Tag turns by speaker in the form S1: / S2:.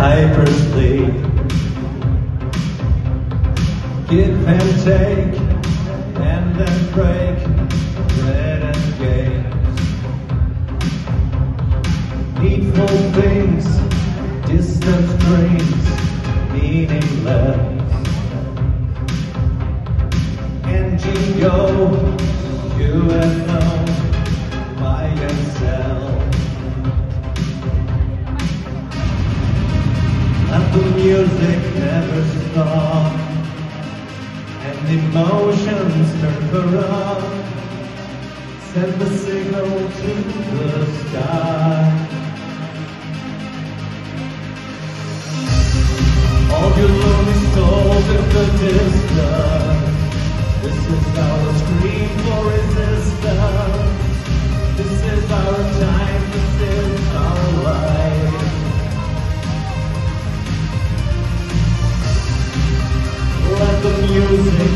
S1: hypersleep. Give and take, and then break bread and games. Needful things, distant dreams, meaningless. NGO, UFO, buy and sell. And the music never stops, and emotions turn corrupt. Send the signal to the sky. All your lonely souls in the distance, this is our scream for resistance. This is our time, this is our life. Let the music